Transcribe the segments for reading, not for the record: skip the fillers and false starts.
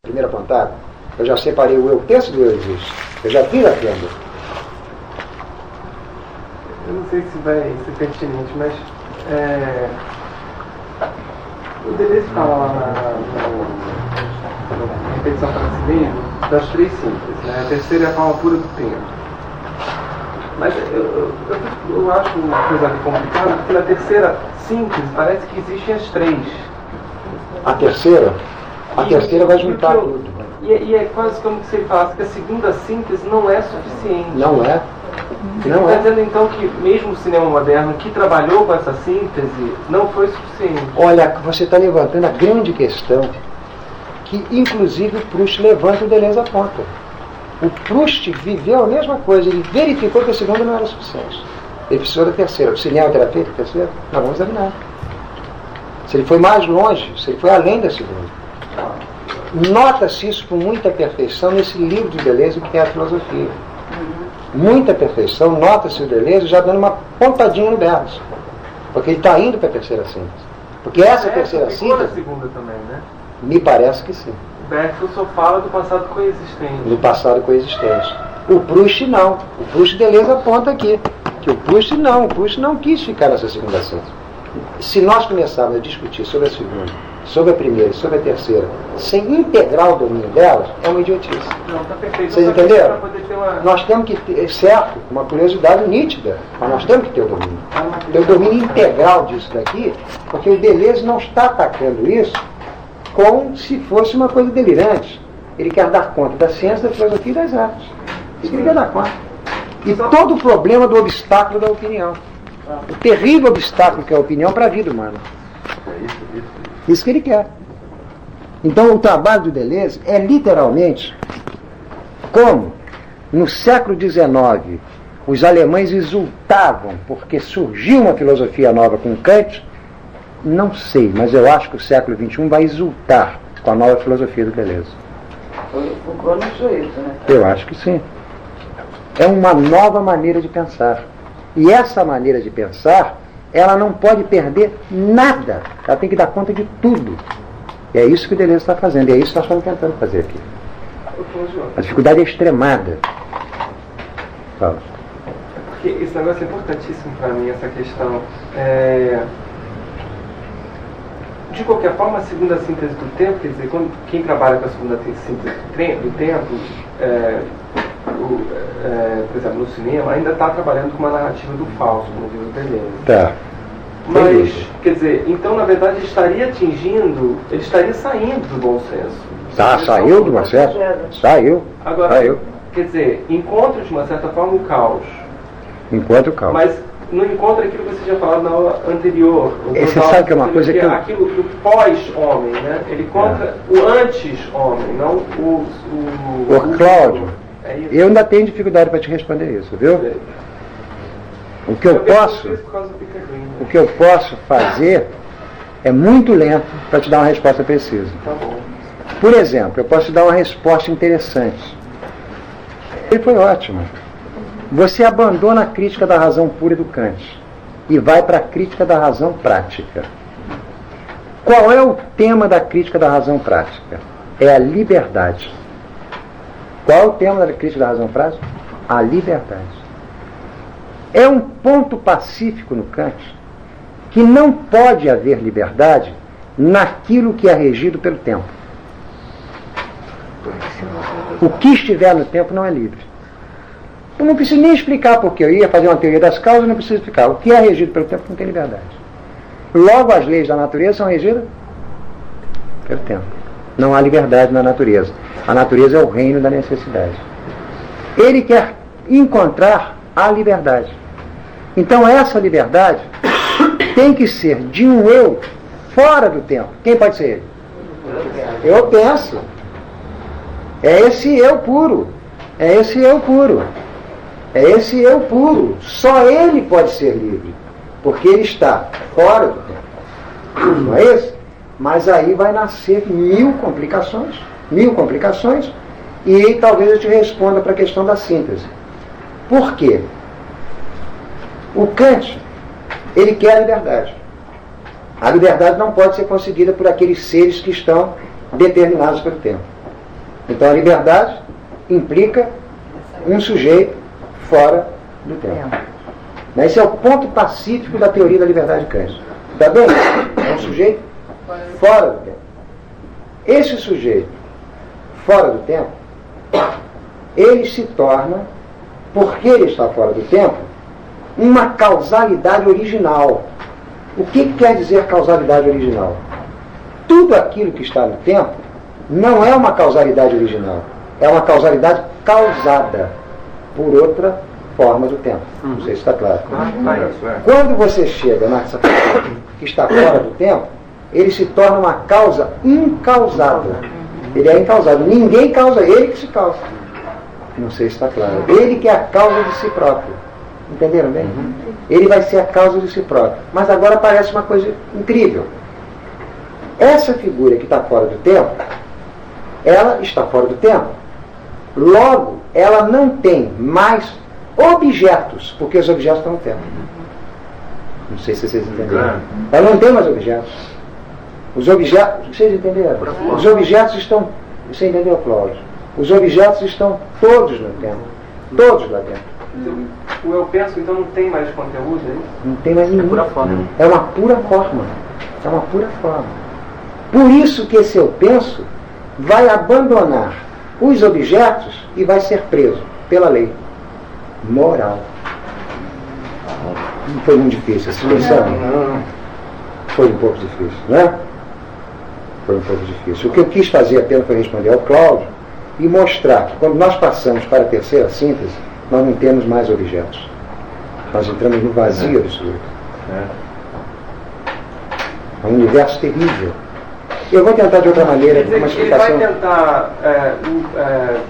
Primeira pontada, eu já separei o eu penso do eu existo. Eu já vi a Campbell. Eu não sei se vai ser pertinente, mas o Deleuze fala lá na repetição para esse livro das três síntese, né? A terceira é a forma pura do tempo. Mas eu acho uma coisa ali complicada, porque na terceira síntese parece que existem as três. A terceira vai juntar tudo. E é quase como se ele falasse que a segunda síntese não é suficiente. Não é? Você está dizendo então que mesmo o cinema moderno que trabalhou com essa síntese não foi suficiente? Olha, você está levantando a grande questão que inclusive o Proust levanta e o Deleuze aponta. O Proust viveu a mesma coisa, ele verificou que a segunda não era suficiente. Ele precisou da terceira. O cinema terá feito a terceira? Nós vamos examinar. Se ele foi mais longe, se ele foi além da segunda. Nota-se isso com muita perfeição nesse livro de Deleuze que é a filosofia. Muita perfeição, nota-se o Deleuze já dando uma pontadinha no Bergson. Porque ele está indo para a terceira síntese. Porque essa terceira síntese... na segunda também, né? Me parece que sim. O Bergson só fala do passado coexistente. Do passado coexistente. O Proust não. O Proust Deleuze aponta aqui. Que o Proust não quis ficar nessa segunda síntese. Se nós começarmos a discutir sobre a segunda, sobre a primeira e sobre a terceira, sem integrar o domínio delas, é uma idiotice. Não, tá perfeito. Vocês entenderam? Nós temos que ter, certo, uma curiosidade nítida, mas nós temos que ter o domínio. Ter o domínio integral disso daqui, porque o Deleuze não está atacando isso como se fosse uma coisa delirante. Ele quer dar conta da ciência, da filosofia e das artes. Isso que ele quer dar conta. E todo o problema do obstáculo da opinião. O terrível obstáculo que é a opinião para a vida humana. Isso que ele quer. Então o trabalho do Deleuze é literalmente como no século XIX os alemães exultavam porque surgiu uma filosofia nova com Kant. Não sei, mas eu acho que o século XXI vai exultar com a nova filosofia do Deleuze. Foucault não achou isso, né? Eu acho que sim. É uma nova maneira de pensar. E essa maneira de pensar, ela não pode perder nada. Ela tem que dar conta de tudo. E é isso que o Deleuze está fazendo. E é isso que nós estamos tentando fazer aqui. A dificuldade é extremada. Fala. Porque esse negócio é importantíssimo para mim, essa questão. De qualquer forma, a segunda síntese do tempo, quer dizer, quem trabalha com a segunda síntese do tempo, por exemplo, no cinema, ainda está trabalhando com uma narrativa do falso, como diz o Deleuze. Tá. Mas, quer dizer, então, na verdade, ele estaria saindo do bom senso. Tá, saiu de uma certa? Saiu. Agora, saiu. Quer dizer, encontra de uma certa forma o caos. Encontra o caos. Mas não encontra aquilo que você já falou na aula anterior. Você sabe que é uma coisa que aquilo do pós-homem, né? Ele encontra o antes-homem, não o Cláudio, eu ainda tenho dificuldade para te responder isso, viu? O que eu posso fazer é muito lento para te dar uma resposta precisa. Tá bom. Por exemplo, eu posso te dar uma resposta interessante. Ele foi ótimo. Você abandona a crítica da razão pura do Kant e vai para a crítica da razão prática. Qual é o tema da crítica da razão prática? É a liberdade. Qual é o tema da crítica da razão prática? A liberdade. É um ponto pacífico no Kant que não pode haver liberdade naquilo que é regido pelo tempo. O que estiver no tempo não é livre. Eu não preciso nem explicar porque eu ia fazer uma teoria das causas, não preciso explicar. O que é regido pelo tempo não tem liberdade. Logo, as leis da natureza são regidas pelo tempo. Não há liberdade na natureza. A natureza é o reino da necessidade. Ele quer encontrar a liberdade. Então, essa liberdade tem que ser de um eu fora do tempo. Quem pode ser ele? Eu penso. É esse eu puro. É esse eu puro. É esse eu puro. Só ele pode ser livre. Porque ele está fora do tempo. Não é isso? Mas aí vai nascer mil complicações. E talvez eu te responda para a questão da síntese. Por quê? O Kant, ele quer a liberdade. A liberdade não pode ser conseguida por aqueles seres que estão determinados pelo tempo. Então a liberdade implica um sujeito fora do tempo. Esse é o ponto pacífico da teoria da liberdade de Kant. Está bem? É um sujeito fora do tempo. Esse sujeito fora do tempo, ele se torna, porque ele está fora do tempo, uma causalidade original. O que quer dizer causalidade original? Tudo aquilo que está no tempo não é uma causalidade original, é uma causalidade causada por outra forma do tempo. Não sei se está claro. Quando você chega nessa forma que está fora do tempo, ele se torna uma causa incausada. Ele é incausado. Ninguém causa, ele que se causa. Não sei se está claro. Ele que é a causa de si próprio. Entenderam bem? Ele vai ser a causa de si próprio. Mas agora parece uma coisa incrível. Essa figura que está fora do tempo, ela está fora do tempo. Logo, ela não tem mais objetos, porque os objetos estão no tempo. Não sei se vocês entenderam. Ela não tem mais objetos. Os objetos, vocês entenderam? Os objetos estão, você entendeu, Cláudio? Os objetos estão todos no tempo. Todos lá dentro. O eu penso, então, não tem mais conteúdo, é isso? Não tem mais nenhum. É pura forma. É uma pura forma. É uma pura forma. Por isso que esse eu penso vai abandonar os objetos e vai ser preso pela lei moral. Não foi muito difícil essa expressão? Foi um pouco difícil, né? Foi um pouco difícil. O que eu quis fazer apenas foi responder ao Cláudio e mostrar que quando nós passamos para a terceira síntese, nós não temos mais objetos. Nós entramos no vazio absoluto. É um universo terrível. Eu vou tentar de outra maneira, uma explicação. Ele vai tentar,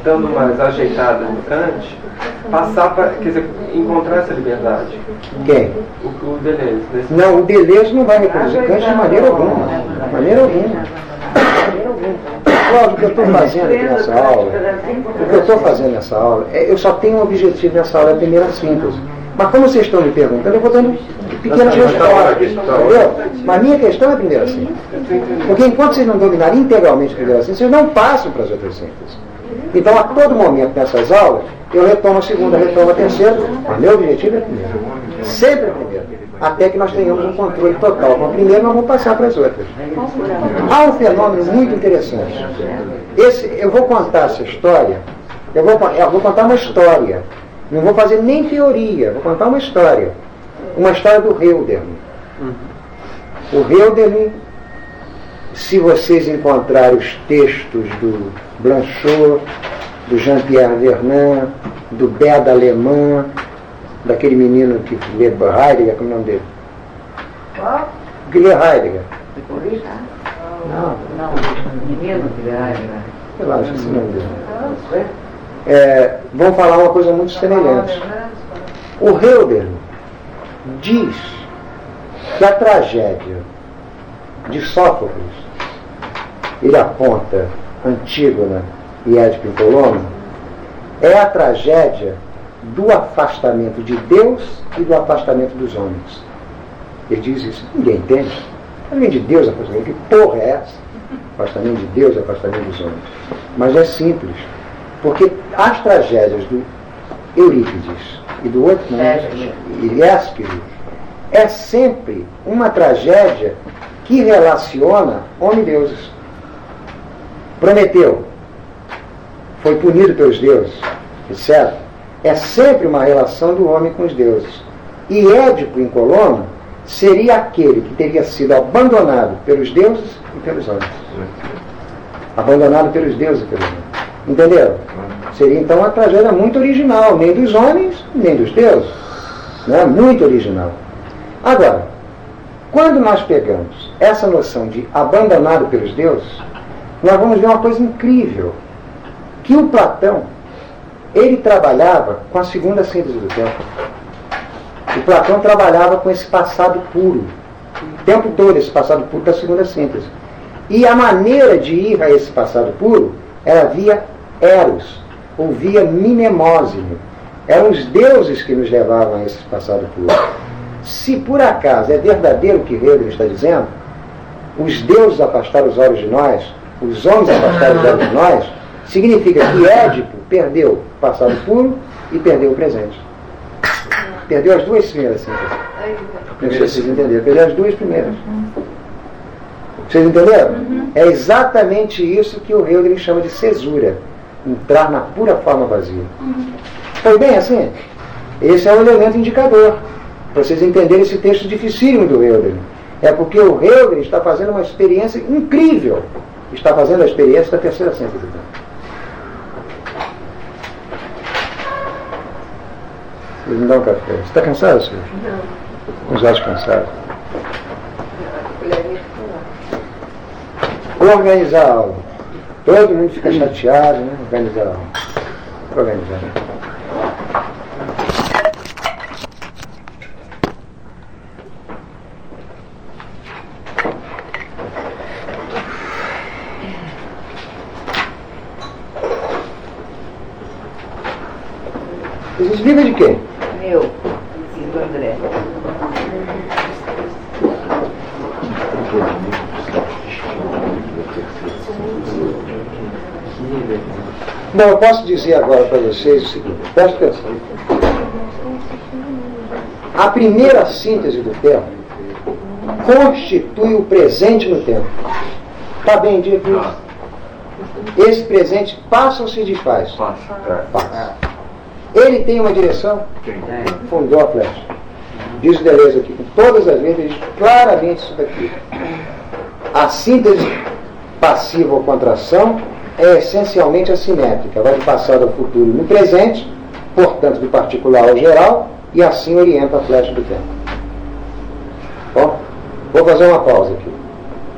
dando umas ajeitadas no Kant, passar para, quer dizer, encontrar essa liberdade. Quem? O Deleuze. Não, o Deleuze não vai reproduzir Kant de maneira alguma. De maneira alguma. Cláudio, o que eu estou fazendo aqui nessa aula, eu só tenho um objetivo nessa aula, é a primeira síntese. Mas como vocês estão me perguntando, eu vou dando pequenas respostas, entendeu? Mas a minha questão é a primeira síntese. Porque enquanto vocês não dominarem integralmente a primeira síntese, vocês não passam para as outras sínteses. Então, a todo momento nessas aulas, eu retomo a segunda, retomo a terceira, mas meu objetivo é a primeira. Sempre a primeira. Até que nós tenhamos um controle total com a primeira, nós vamos passar para as outras. Há um fenômeno muito interessante. Eu vou contar essa história, eu vou contar uma história. Não vou fazer nem teoria, vou contar uma história. Uma história do Hölderlin. O Hölderlin, se vocês encontrarem os textos do Blanchot, do Jean-Pierre Vernant, do Beda Alemã, daquele menino que lê Heidegger, como é o nome dele? Qual? Que lê Heidegger. Não, menino que é. Sei lá, acho que esse nome dele. Vão falar uma coisa muito semelhante. O Hölderlin diz que a tragédia de Sófocles, ele aponta Antígona e Édipo em Colônia, é a tragédia do afastamento de Deus e do afastamento dos homens. Ele diz isso, ninguém entende. Afastamento de Deus, afastamento, que porra é essa? Afastamento de Deus, afastamento dos homens. Mas é simples, porque as tragédias do Eurípides e do outro, e Ésquilo, é sempre uma tragédia que relaciona homem e deuses. Prometeu, foi punido pelos deuses, etc. É sempre uma relação do homem com os deuses. E Édipo em Colônia seria aquele que teria sido abandonado pelos deuses e pelos homens. Abandonado pelos deuses e pelos homens. Entenderam? Seria então uma tragédia muito original, nem dos homens, nem dos deuses. Né? Muito original. Agora, quando nós pegamos essa noção de abandonado pelos deuses, nós vamos ver uma coisa incrível, que o Platão, ele trabalhava com a segunda síntese do tempo. O Platão trabalhava com esse passado puro, o tempo todo esse passado puro da segunda síntese. E a maneira de ir a esse passado puro era via Eros, ou via Mnemosine. Eram os deuses que nos levavam a esse passado puro. Se por acaso é verdadeiro o que Hegel está dizendo, os deuses afastaram os olhos de nós, os homens afastaram os olhos de nós, Significa que Édipo perdeu o passado puro e perdeu o presente. Perdeu as duas primeiras sínteses. Não sei se vocês entenderam. Perdeu as duas primeiras. Vocês entenderam? É exatamente isso que o Hölderlin chama de cesura. Entrar na pura forma vazia. Foi bem assim? Esse é o elemento indicador. Para vocês entenderem esse texto dificílimo do Hölderlin. É porque o Hölderlin está fazendo uma experiência incrível. Está fazendo a experiência da terceira síntese. Vocês me dão um café. Você está cansado, senhor? Não. Os olhos cansados. Organizar a aula. Todo mundo fica chateado, né? Organizar a aula. Organizar. Vocês vivem de quê? Meu, do André. Bom, eu posso dizer agora para vocês o seguinte, preste atenção. A primeira síntese do tempo constitui o presente no tempo. Está bem dito isso? Esse presente passa ou se desfaz? Passa. Ele tem uma direção? Fundou a flecha. Diz o Deleuze aqui, com todas as letras, diz claramente isso daqui. A síntese passiva ou contração é essencialmente assimétrica, vai do passado ao futuro no presente, portanto do particular ao geral, e assim orienta a flecha do tempo. Bom, vou fazer uma pausa aqui.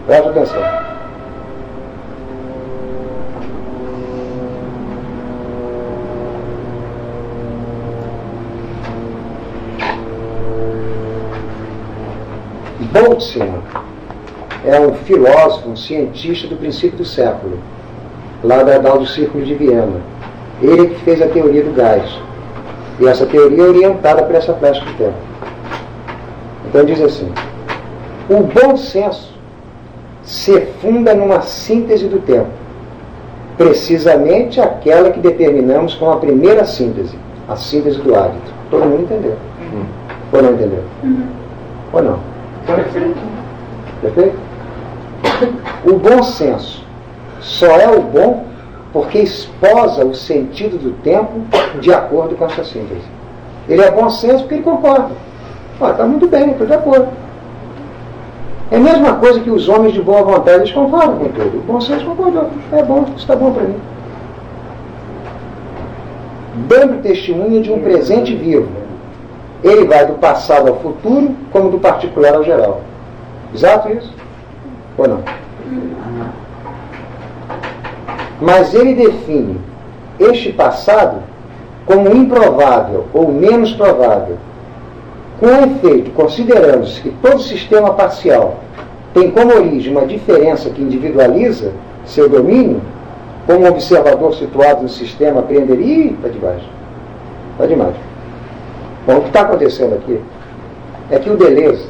Preste atenção. Boltzmann é um filósofo, um cientista do princípio do século, lá do Círculo de Viena. Ele que fez a teoria do gás. E essa teoria é orientada por essa flecha do tempo. Então diz assim: o bom senso se funda numa síntese do tempo, precisamente aquela que determinamos como a primeira síntese, a síntese do hábito. Todo mundo entendeu? Ou não entendeu? Ou não? Perfeito? O bom senso só é o bom porque esposa o sentido do tempo de acordo com essa síntese. Ele é bom senso porque ele concorda. Está muito bem, estou de acordo. É a mesma coisa que os homens de boa vontade, eles concordam com tudo. O bom senso concordou. É bom, isso está bom para mim. Dando testemunha de um presente vivo. Ele vai do passado ao futuro, como do particular ao geral. Exato isso? Ou não? Mas ele define este passado como improvável ou menos provável. Com efeito, considerando-se que todo sistema parcial tem como origem uma diferença que individualiza seu domínio, como um observador situado no sistema apreenderia, está debaixo. Está demais. Bom, o que está acontecendo aqui é que o Deleuze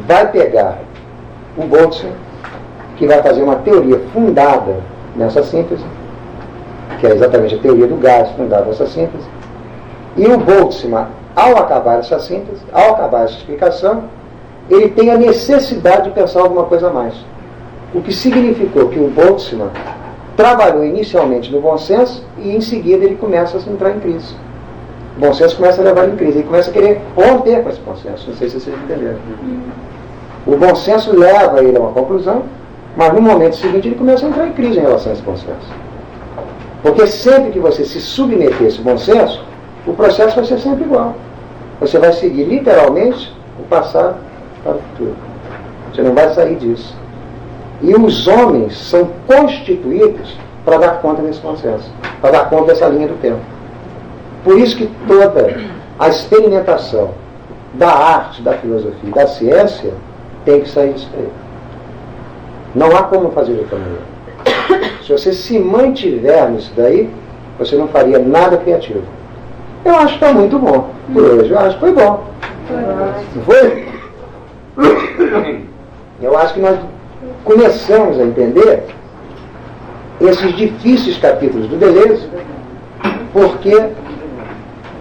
vai pegar o Boltzmann, que vai fazer uma teoria fundada nessa síntese, que é exatamente a teoria do gás fundada nessa síntese, e o Boltzmann, ao acabar essa síntese, ao acabar essa explicação, ele tem a necessidade de pensar alguma coisa a mais. O que significou que o Boltzmann trabalhou inicialmente no bom senso e em seguida ele começa a entrar em crise. O bom senso começa a levar em crise, ele começa a querer romper com esse bom senso. Não sei se vocês entenderam. O bom senso leva ele a uma conclusão, mas no momento seguinte ele começa a entrar em crise em relação a esse bom senso. Porque sempre que você se submeter a esse bom senso, o processo vai ser sempre igual. Você vai seguir literalmente o passado para o futuro. Você não vai sair disso. E os homens são constituídos para dar conta desse bom senso, para dar conta dessa linha do tempo. Por isso que toda a experimentação da arte, da filosofia e da ciência tem que sair disso aí. Não há como fazer de outra maneira. Se você se mantiver nisso daí, você não faria nada criativo. Eu acho que está muito bom por hoje. Eu acho que foi bom. Não foi? Eu acho que nós começamos a entender esses difíceis capítulos do Deleuze, porque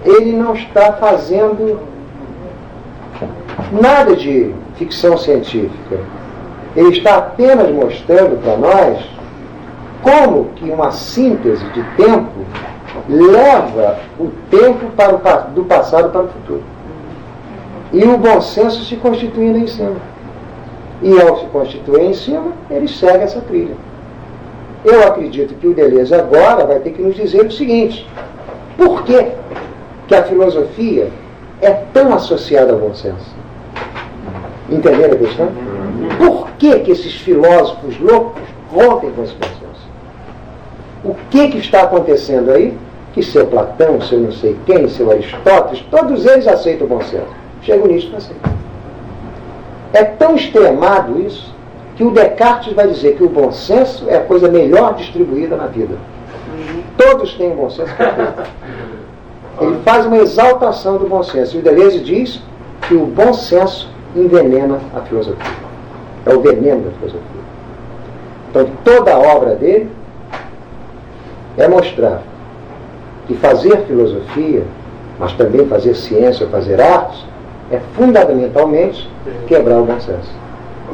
ele não está fazendo nada de ficção científica. Ele está apenas mostrando para nós como que uma síntese de tempo leva o tempo do passado para o futuro. E o bom senso se constituindo em cima. E ao se constituir em cima, ele segue essa trilha. Eu acredito que o Deleuze agora vai ter que nos dizer o seguinte: por que que a filosofia é tão associada ao bom senso? Entenderam a questão? Por que que esses filósofos loucos rompem com esse bom senso? O que está acontecendo aí? Que seu Platão, seu não sei quem, seu Aristóteles, todos eles aceitam o bom senso. Chega o Nietzsche para aceitar. É tão extremado isso que o Descartes vai dizer que o bom senso é a coisa melhor distribuída na vida. Todos têm bom senso. Ele faz uma exaltação do bom senso. E o Deleuze diz que o bom senso envenena a filosofia. É o veneno da filosofia. Então toda a obra dele é mostrar que fazer filosofia, mas também fazer ciência, fazer artes, é fundamentalmente quebrar o bom senso.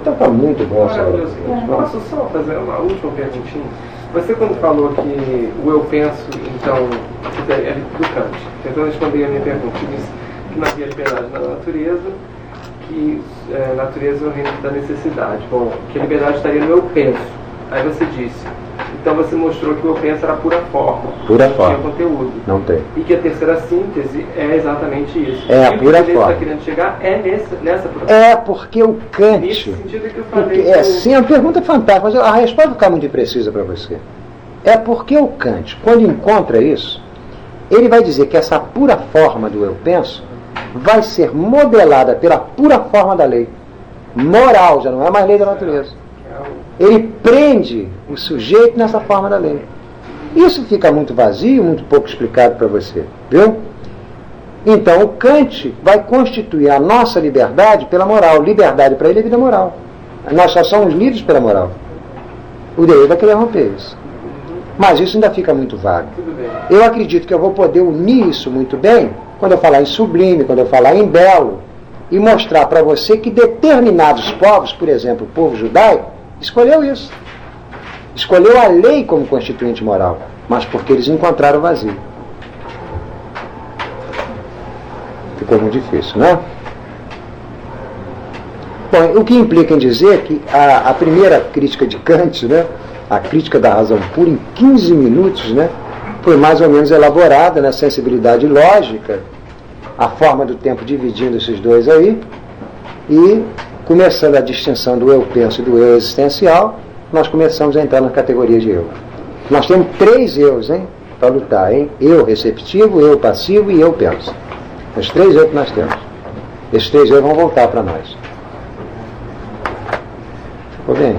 Então está muito bom essa aula. Posso só fazer uma última perguntinha? Você, quando falou que o eu penso, então, é do Kant, tentando responder a minha pergunta, você disse que não havia liberdade na natureza, que a natureza é o reino da necessidade. Bom, que a liberdade estaria no eu penso. Aí você disse, então você mostrou que o eu penso era pura forma. Pura forma. Não tinha conteúdo. Não tem. E que a terceira síntese é exatamente isso. É a pura forma. O que você está querendo chegar é nessa pura forma. É porque o Kant... Nesse sentido que eu falei... Sim, é uma pergunta fantástica, mas a resposta vai ficar muito imprecisa para você. É porque o Kant, quando encontra isso, ele vai dizer que essa pura forma do eu penso vai ser modelada pela pura forma da lei. Moral, já não é mais lei da natureza. Ele prende o sujeito nessa forma da lei. Isso fica muito vazio, muito pouco explicado para você. Viu? Então o Kant vai constituir a nossa liberdade pela moral. Liberdade para ele é vida moral. Nós só somos livres pela moral. O Deleuze vai querer romper isso. Mas isso ainda fica muito vago. Eu acredito que eu vou poder unir isso muito bem quando eu falar em sublime, quando eu falar em belo, e mostrar para você que determinados povos, por exemplo, o povo judaico, escolheu isso. Escolheu a lei como constituinte moral, mas porque eles encontraram o vazio. Ficou muito difícil, não é? Bom, o que implica em dizer que a primeira crítica de Kant, né, a crítica da razão pura, em 15 minutos, né, foi mais ou menos elaborada na sensibilidade lógica, a forma do tempo dividindo esses dois aí, e começando a distinção do eu penso e do eu existencial, nós começamos a entrar na categoria de eu. Nós temos 3 eus, hein, para lutar, hein? Eu receptivo, eu passivo e eu penso. Os 3 eu que nós temos. Esses 3 eu vão voltar para nós. Ficou bem?